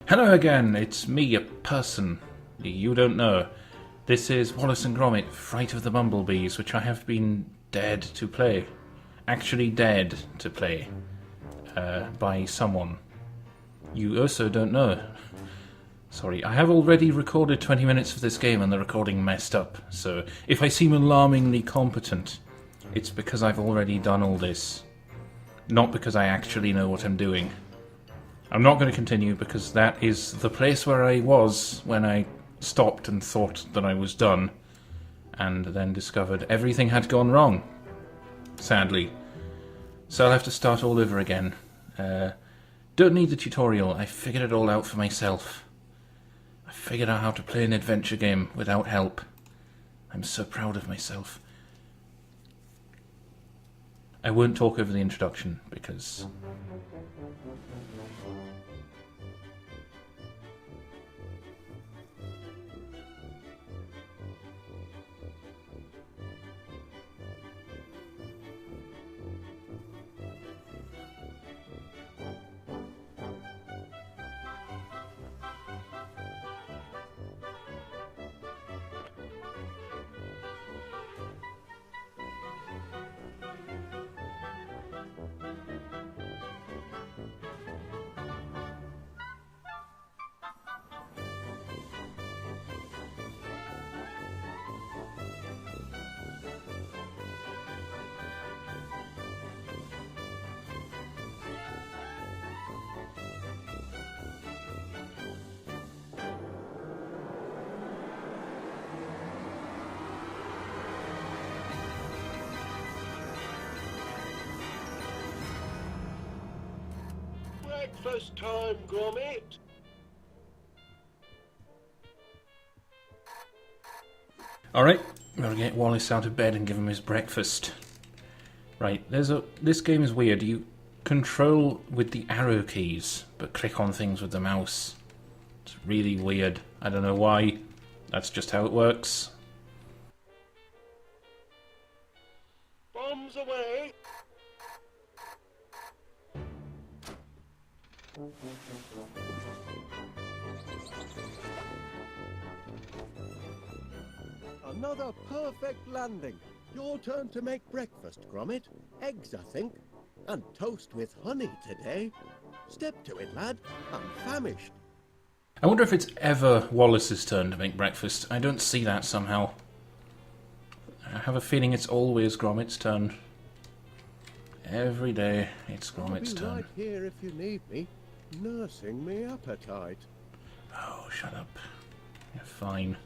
Hello again, it's me, a person you don't know. This is Wallace and Gromit, Fright of the Bumblebees, which I have been dead to play. Actually dead to play. By someone. You also don't know. Sorry, I have already recorded 20 minutes of this game and the recording messed up, so if I seem alarmingly competent, it's because I've already done all this. Not because I actually know what I'm doing. I'm not going to continue because that is the place where I was when I stopped and thought that I was done, and then discovered everything had gone wrong, sadly. So I'll have to start all over again. Don't need the tutorial, I figured it all out for myself. I figured out how to play an adventure game without help. I'm so proud of myself. I won't talk over the introduction because... Breakfast time, Gromit. Alright, gotta get Wallace out of bed and give him his breakfast. Right, this game is weird. You control with the arrow keys, but click on things with the mouse. It's really weird. I don't know why. That's just how it works. Bombs away. Another perfect landing. Your turn to make breakfast, Gromit. Eggs, I think. And toast with honey today. Step to it, lad. I'm famished. I wonder if it's ever Wallace's turn to make breakfast. I don't see that somehow. I have a feeling it's always Gromit's turn. Every day, it's Gromit's I'll be turn. right here if you need me, nursing me appetite. Oh, shut up. You're fine.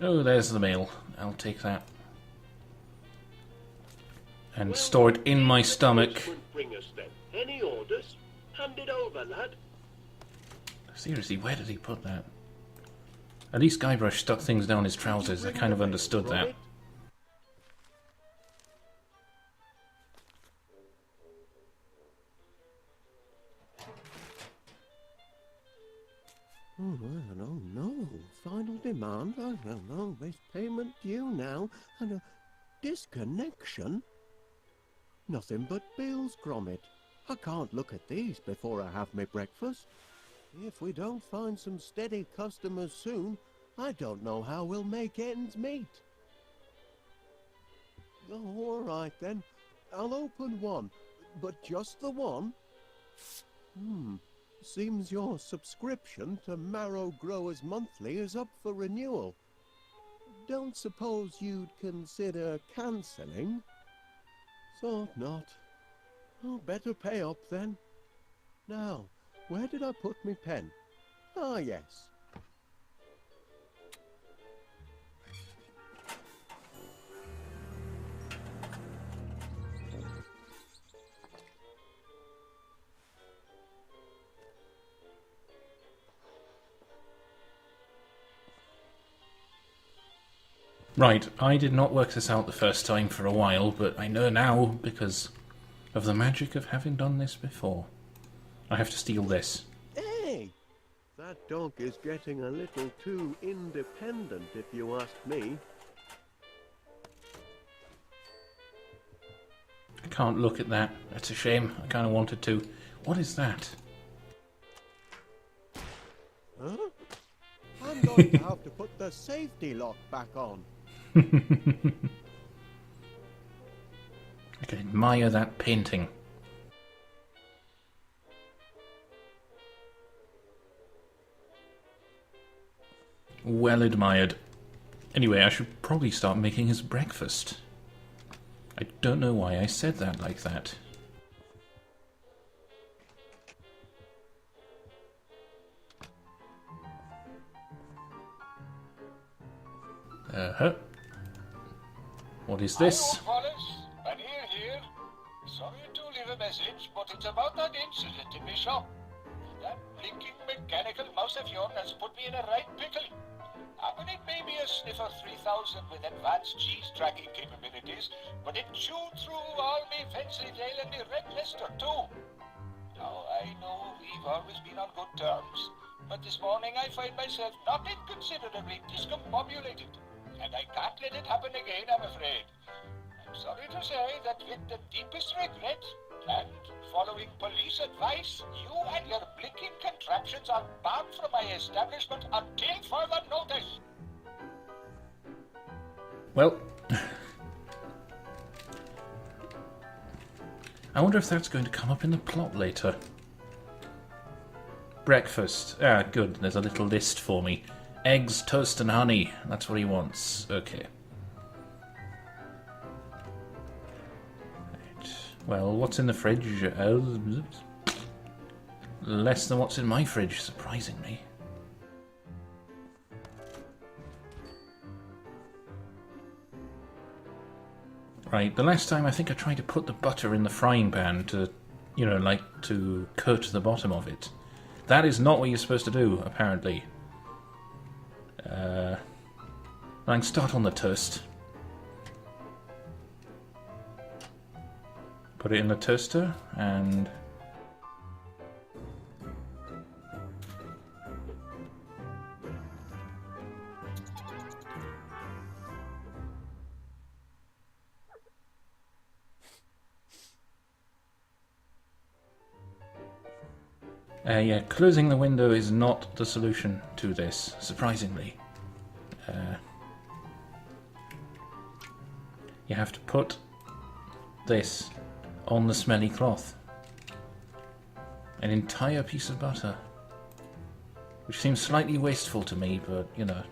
Oh, there's the mail. I'll take that. And Well, store it in my the stomach. postman bring us then. Any orders? Hand it over, lad. Seriously, where did he put that? At least Guybrush stuck things down his trousers. I kind of understood that. Gromit? Oh, well, no. Final demand? I don't know. There's payment due now. And a disconnection? Nothing but bills, Gromit. I can't look at these before I have my breakfast. If we don't find some steady customers soon, I don't know how we'll make ends meet. Oh, all right then. I'll open one, but just the one. Seems your subscription to Marrow Growers Monthly is up for renewal. Don't suppose you'd consider cancelling? Thought not. Oh, better pay up then. Now, where did I put my pen? Ah, yes. Right, I did not work this out the first time for a while, but I know now because of the magic of having done this before. I have to steal this. Hey! That dog is getting a little too independent, if you ask me. I can't look at that. That's a shame. I kind of wanted to. What is that? Huh? I'm going to have to put the safety lock back on. I can admire that painting. Well admired. Anyway, I should probably start making his breakfast. I don't know why I said that like that. What is this? Hi, old Wallace. An ear here. Sorry to leave a message, but it's about that incident in my shop. That blinking mechanical mouse of yours has put me in a right pickle. It may be a Sniffer 3000 with advanced cheese tracking capabilities, but it chewed through all me fancy tail and me red lister too. Now, I know we've always been on good terms, but this morning I find myself not inconsiderably discombobulated, and I can't let it happen again, I'm afraid. I'm sorry to say that with the deepest regret, and following police advice, you and your blinking contraptions are barred from my establishment until further notice. Well, I wonder if that's going to come up in the plot later. Breakfast. Ah, good. There's a little list for me. Eggs, toast, and honey. That's what he wants. Okay. Right. Well, what's in the fridge? Less than what's in my fridge, surprisingly. Right, the last time I think I tried to put the butter in the frying pan to, you know, like to coat the bottom of it. That is not what you're supposed to do, apparently. I can start on the toast. Put it in the toaster and... yeah, closing the window is not the solution to this, surprisingly. You have to put this on the smelly cloth. An entire piece of butter. Which seems slightly wasteful to me, but, you know.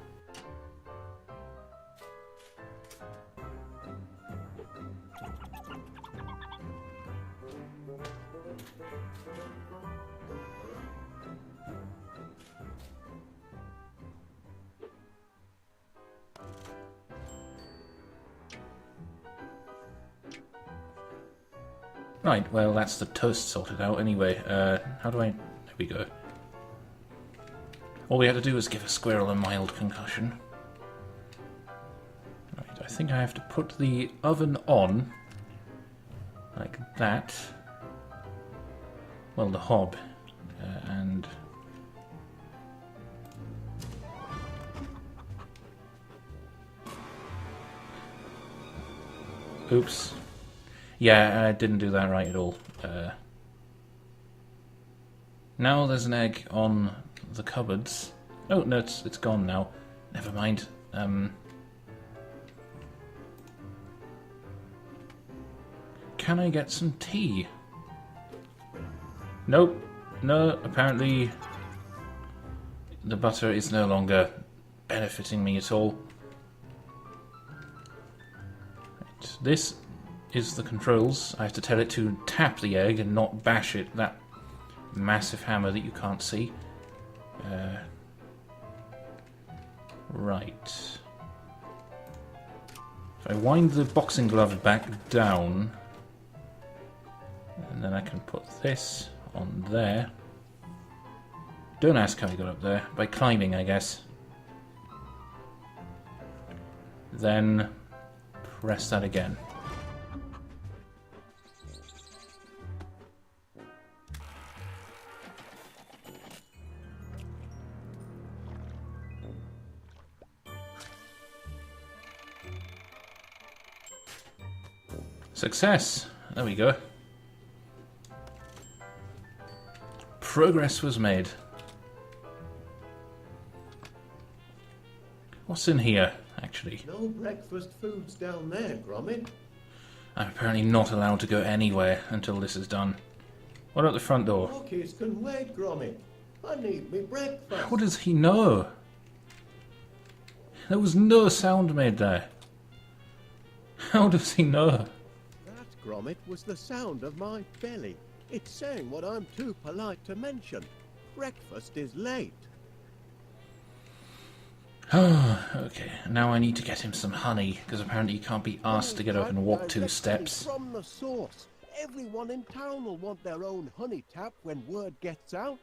Right, well, that's the toast sorted out anyway. How do I... There we go. All we had to do was give a squirrel a mild concussion. Right, I think I have to put the oven on, like that. Well, the hob. And... Oops. Yeah, I didn't do that right at all. Now there's an egg on the cupboards. Oh, no, it's gone now. Never mind. Can I get some tea? Nope. No, apparently the butter is no longer benefiting me at all. Right, this is the controls. I have to tell it to tap the egg and not bash it, that massive hammer that you can't see. Right. If I wind the boxing glove back down, and then I can put this on there. Don't ask how I got up there. By climbing, I guess. Then press that again. Success! There we go. Progress was made. What's in here, actually? No breakfast foods down there, Gromit. I'm apparently not allowed to go anywhere until this is done. What about the front door? Rockies can wait, Gromit. I need me breakfast. How does he know? There was no sound made there. How does he know? That, Gromit, was the sound of my belly. It's saying what I'm too polite to mention. Breakfast is late. Okay, now I need to get him some honey, because apparently he can't be asked to get up and walk 2 steps. From the source. Everyone in town will want their own honey tap when word gets out.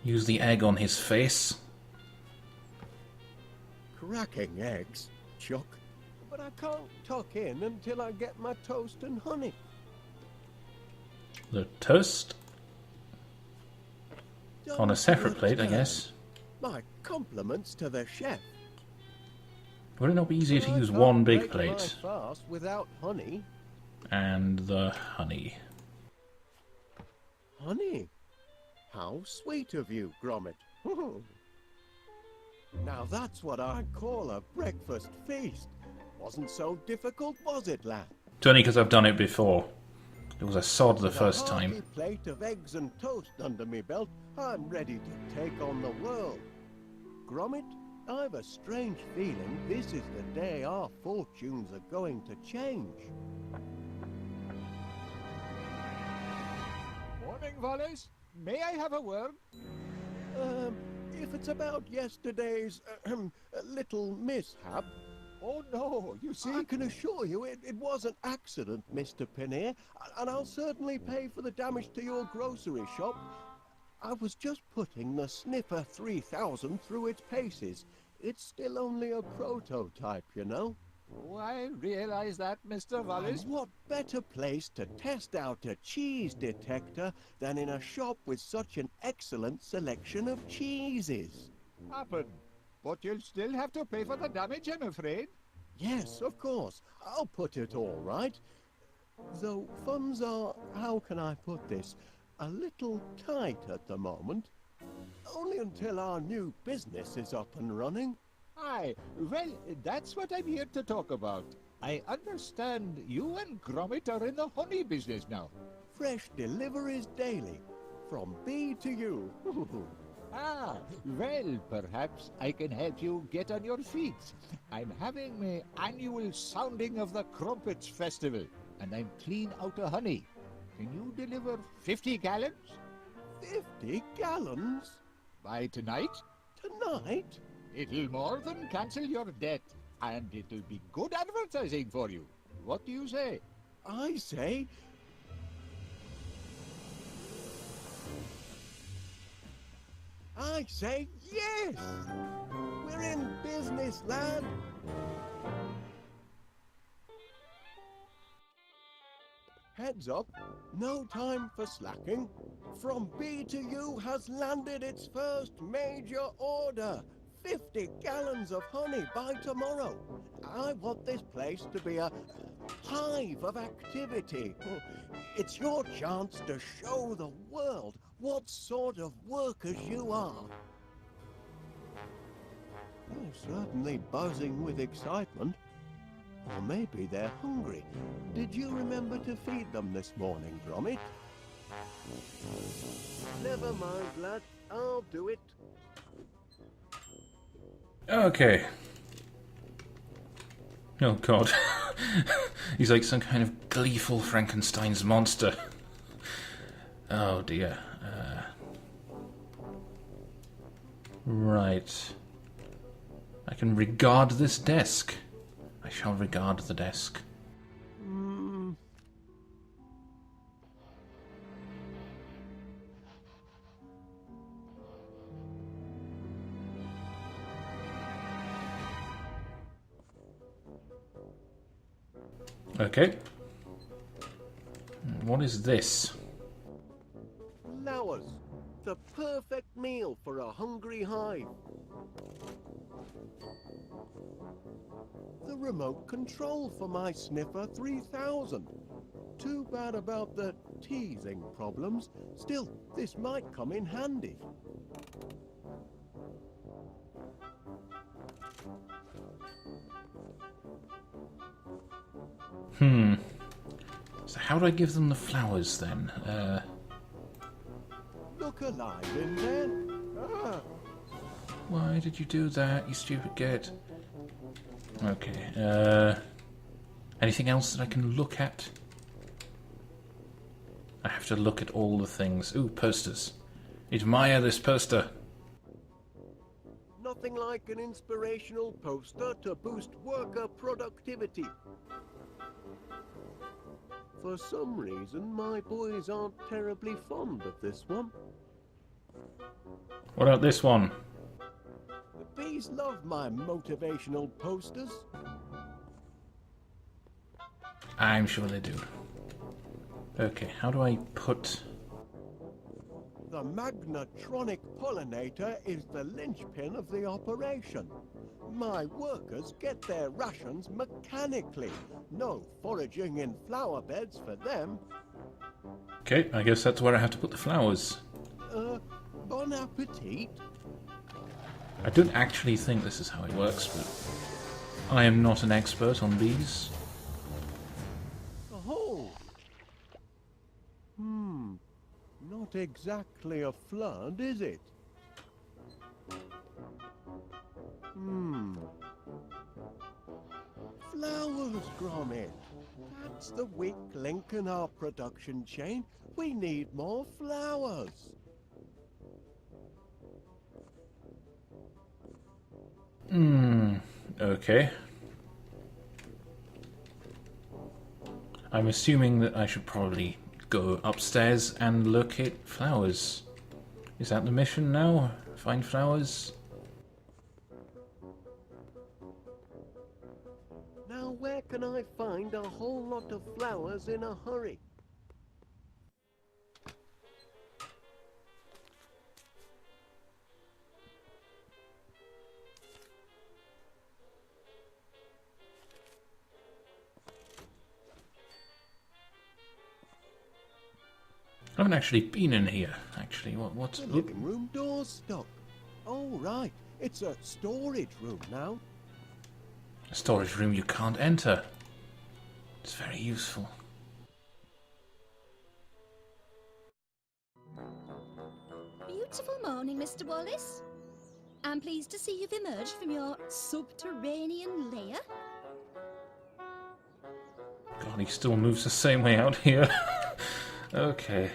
Use the egg on his face. Cracking eggs, Chuck. But I can't tuck in until I get my toast and honey. The toast? On a separate plate, I Turn. guess. My compliments to the chef. Would it not be easier to I use can't one big break plate? my fast without honey. And the honey. Honey? How sweet of you, Gromit. Now that's what I call a breakfast feast. Wasn't so difficult, was it, lad? It's only because I've done it before. It was a sod the With first a hearty time. plate of eggs and toast under me belt, I'm ready to take on the world. Gromit, I've a strange feeling this is the day our fortunes are going to change. Morning, Wallace. May I have a word? If it's about yesterday's little mishap, Oh, no, you see... I can assure you it was an accident, Mr. Pinnear, and I'll certainly pay for the damage to your grocery shop. I was just putting the Sniffer 3000 through its paces. It's still only a prototype, you know. Oh, I realize that, Mr. Wallace. And what better place to test out a cheese detector than in a shop with such an excellent selection of cheeses? Happen. But you'll still have to pay for the damage, I'm afraid. Yes, of course. I'll put it all right. Though funds are, how can I put this, a little tight at the moment. Only until our new business is up and running. Aye, well, that's what I'm here to talk about. I understand you and Gromit are in the honey business now. Fresh deliveries daily, from bee to you. Ah, well, perhaps I can help you get on your feet. I'm having my annual sounding of the Crumpets Festival, and I'm clean out of honey. Can you deliver 50 gallons? 50 gallons? By tonight? Tonight? It'll more than cancel your debt, and it'll be good advertising for you. What do you say? I say... yes! We're in business, lad! Heads up, no time for slacking. From B to U has landed its first major order. 50 gallons of honey by tomorrow. I want this place to be a hive of activity. It's your chance to show the world what sort of workers you are. They're certainly buzzing with excitement. Or maybe they're hungry. Did you remember to feed them this morning, Gromit? Never mind, lad. I'll do it. Okay. Oh god. He's like some kind of gleeful Frankenstein's monster. Oh dear. Right. I can regard this desk. I shall regard the desk. Okay. What is this? Flowers. The perfect meal for a hungry hive. The remote control for my Sniffer 3000. Too bad about the teething problems. Still, this might come in handy. So how do I give them the flowers then? Look alive in there. Ah, Why did you do that, you stupid git? Okay, anything else that I can look at? I have to look at all the things. Ooh, posters. Admire this poster. nothing like an inspirational poster to boost worker productivity. For some reason, my boys aren't terribly fond of this one. What about this one? The bees love my motivational posters. I'm sure they do. Okay, how do I put... The magnetronic pollinator is the linchpin of the operation. My workers get their rations mechanically. No foraging in flower beds for them. Okay, I guess that's where I have to put the flowers. Bon appetit. I don't actually think this is how it works, but I am not an expert on bees. Oh. Not exactly a flood, is it? Flowers, Gromit. That's the weak link in our production chain. We need more flowers. Okay. I'm assuming that I should probably go upstairs and look at flowers. Is that the mission now? Find flowers? Now where can I find a whole lot of flowers in a hurry? I haven't actually been in here, actually. What's... The living room door's stuck. Oh, right. It's a storage room now. A storage room you can't enter. It's very useful. Beautiful morning, Mr. Wallace. I'm pleased to see you've emerged from your subterranean lair. God, he still moves the same way out here. Okay.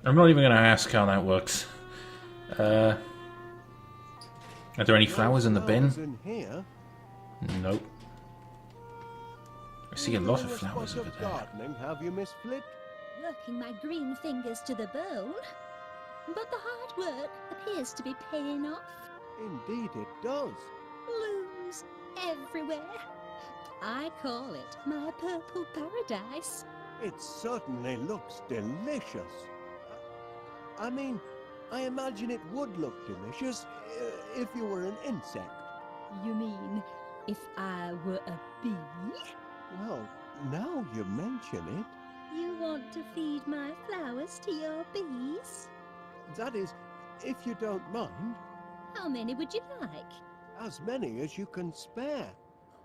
I'm not even going to ask how that works. Are there any flowers in the bin? In here? Nope. I see a lot of Doing flowers spot over of there. gardening, have you, Miss Flit? Working my green fingers to the bone. But the hard work appears to be paying off. Indeed it does. Blooms everywhere. I call it my purple paradise. It certainly looks delicious. I mean, I imagine it would look delicious if you were an insect. You mean if I were a bee? Well, now you mention it, You want to feed my flowers to your bees? that is, if you don't mind, How many would you like? as many as you can spare.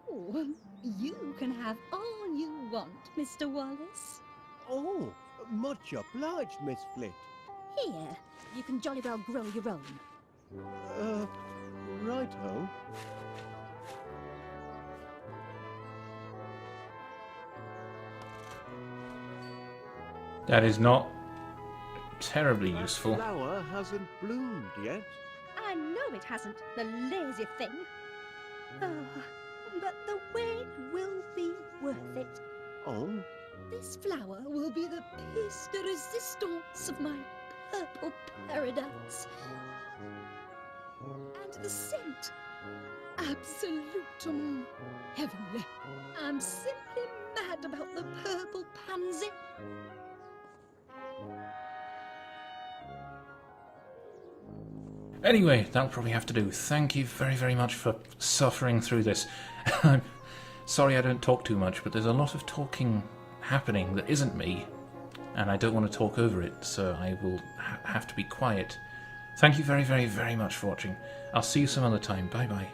Oh, you can have all you want, Mr. Wallace. Oh, much obliged, Miss Flit. Here, you can jolly well grow your own. Right-ho. That is not terribly useful. Flower hasn't bloomed yet. I know it hasn't, the lazy thing. Oh, but the wait will be worth it. Oh, This flower will be the pièce de résistance of my purple paradise. And the scent, absolutum heavenly. I'm simply mad about the purple pansy. Anyway, that'll probably have to do. Thank you very, very much for suffering through this. I'm sorry I don't talk too much, but there's a lot of talking happening that isn't me, and I don't want to talk over it, so I will have to be quiet. Thank you very, very, very much for watching. I'll see you some other time. Bye-bye.